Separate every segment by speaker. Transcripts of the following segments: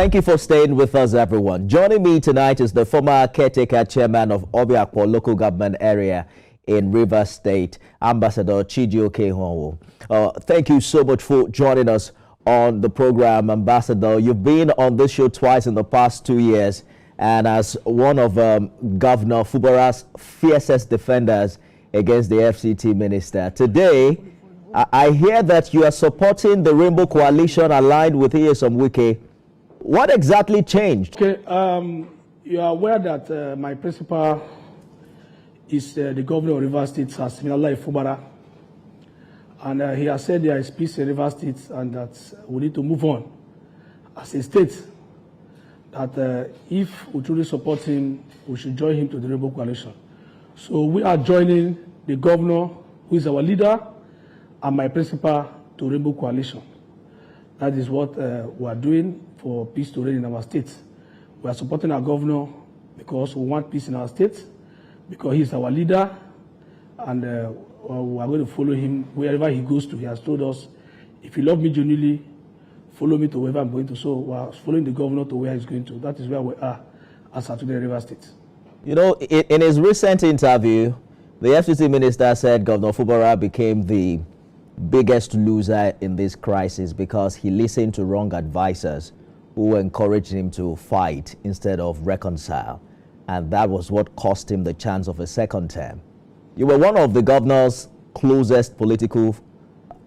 Speaker 1: Thank you for staying with us, everyone. Joining me tonight is the former caretaker chairman of Obia Akpor local government area in Rivers State, Ambassador Chijioke Honwo. Thank you so much for joining us on the program, Ambassador. You've been on this show twice in the past 2 years, and as one of Governor Fubara's fiercest defenders against the FCT minister. Today, I hear that you are supporting the Rainbow Coalition aligned with Nyesom Wike. What exactly changed?
Speaker 2: Okay, you are aware that my principal is the governor of Rivers State, Similar Fubara, and he has said there is peace in Rivers State and that we need to move on as a state. That if we truly support him, we should join him to the Rainbow Coalition. So we are joining the governor, who is our leader, and my principal to Rainbow Coalition. That is what we are doing for peace to reign in our state. We are supporting our governor because we want peace in our state, because he is our leader, and we are going to follow him wherever he goes to. He has told us, if you love me genuinely, follow me to wherever I'm going to. So we are following the governor to where he's going to. That is where we are as of today, River State.
Speaker 1: You know, in his recent interview, the FCT minister said Governor Fubara became the biggest loser in this crisis because he listened to wrong advisors who encouraged him to fight instead of reconcile. And that was what cost him the chance of a second term. You were one of the governor's closest political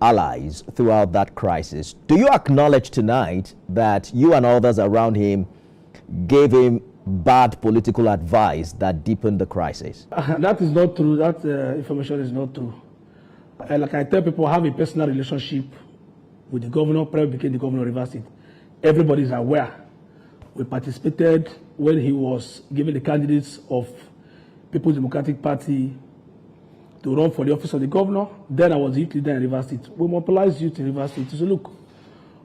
Speaker 1: allies throughout that crisis. Do you acknowledge tonight that you and others around him gave him bad political advice that deepened the crisis?
Speaker 2: That is not true. That information is not true. Like I tell people, I have a personal relationship with the governor, prior became the governor of Rivers State. Everybody is aware. We participated when he was given the candidates of People's Democratic Party to run for the office of the governor. Then I was the youth leader in Rivers State. We mobilized youth in Rivers State to say, look,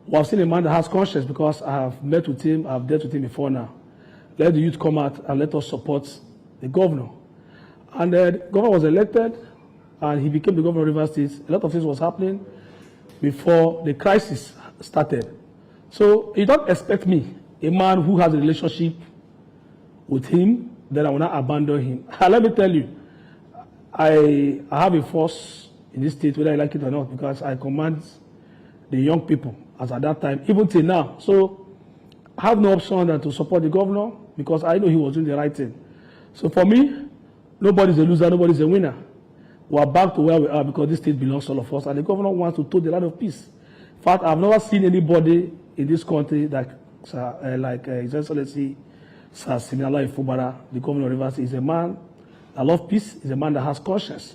Speaker 2: we have seen a man that has conscience because I have met with him, I have dealt with him before now. Let the youth come out and let us support the governor. And the governor was elected, and he became the governor of Rivers State. A lot of things was happening before the crisis started. So you don't expect me, a man who has a relationship with him, that I will not abandon him. Let me tell you, I have a force in this state, whether I like it or not, because I command the young people as at that time, even till now. So I have no option than to support the governor because I know he was doing the right thing. So for me, nobody's a loser, nobody's a winner. We are back to where we are because this state belongs to all of us, and the governor wants to toe the line of peace. In fact, I've never seen anybody in this country that, like His Excellency Sir Similar Fubara, the governor of Rivers, is a man that loves peace, is a man that has conscience.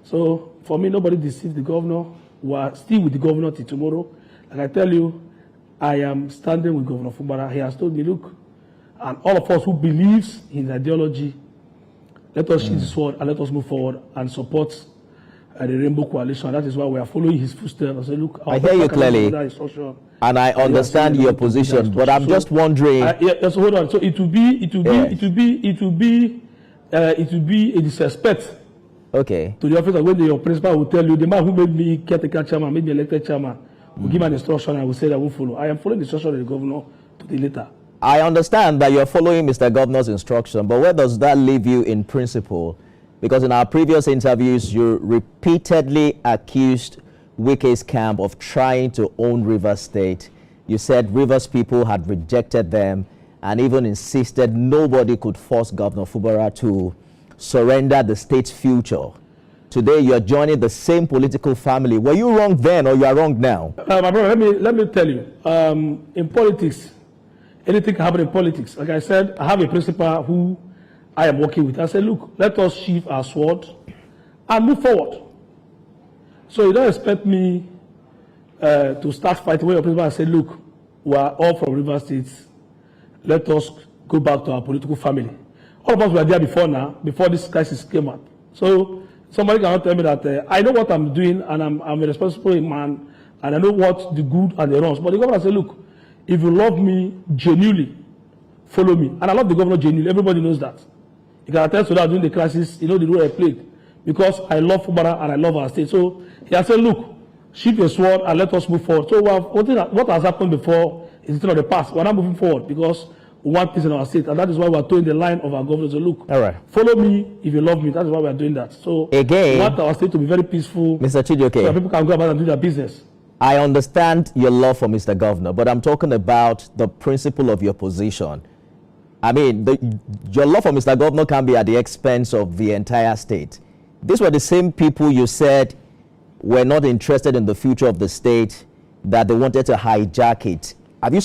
Speaker 2: So for me, nobody deceives the governor. We are still with the governor till tomorrow. Like I tell you, I am standing with Governor Fubara. He has told me, look, and all of us who believes in ideology, let us sheathe the sword and let us move forward and support the Rainbow Coalition. That is why we are following his footsteps. I say, look,
Speaker 1: I hear you clearly, and I understand your position, but I'm just wondering.
Speaker 2: Yes, hold on. So it will be a disrespect.
Speaker 1: Okay.
Speaker 2: To the officer, when your principal will tell you, the man who made me caretaker chairman, made me elected chairman, will give an instruction and will say that I will follow. I am following the instruction of the governor to the letter.
Speaker 1: I understand that you're following Mr. Governor's instruction, but where does that leave you in principle? Because in our previous interviews, you repeatedly accused Wike's camp of trying to own Rivers State. You said Rivers people had rejected them and even insisted nobody could force Governor Fubara to surrender the state's future. Today, you're joining the same political family. Were you wrong then or you are wrong now?
Speaker 2: My brother, let me tell you, in politics, anything can happen in politics. Like I said, I have a principal who I am working with. I said, look, let us sheathe our sword and move forward. So you don't expect me to start fighting with your principal. I said, look, we are all from Rivers State. Let us go back to our political family. All of us were there before now, before this crisis came up. So somebody cannot tell me that I know what I'm doing and I'm a responsible man and I know what the good and the wrongs. But the governor said, look, if you love me genuinely, follow me. And I love the governor genuinely. Everybody knows that. You can attest to that during the crisis, you know the role I played. Because I love Fubara and I love our state. So he has said, look, sheathe your sword and let us move forward. So what has happened before It's still of the past. We're not moving forward because we want peace in our state, and that is why we're towing the line of our governors. So look,
Speaker 1: All right.
Speaker 2: follow me if you love me. That is why we're doing that. So
Speaker 1: Again,
Speaker 2: we want our state to be very peaceful,
Speaker 1: Mr.
Speaker 2: so that
Speaker 1: Chijioke,
Speaker 2: people can go about and do their business.
Speaker 1: I understand your love for Mr. Governor, but I'm talking about the principle of your position. I mean, your love for Mr. Governor can be at the expense of the entire state. These were the same people you said were not interested in the future of the state, that they wanted to hijack it. Have they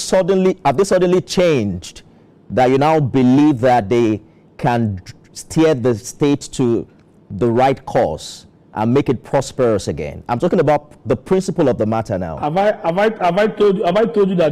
Speaker 1: suddenly changed, that you now believe that they can steer the state to the right course and make it prosperous again? I'm talking about the principle of the matter now.
Speaker 2: Have I told you that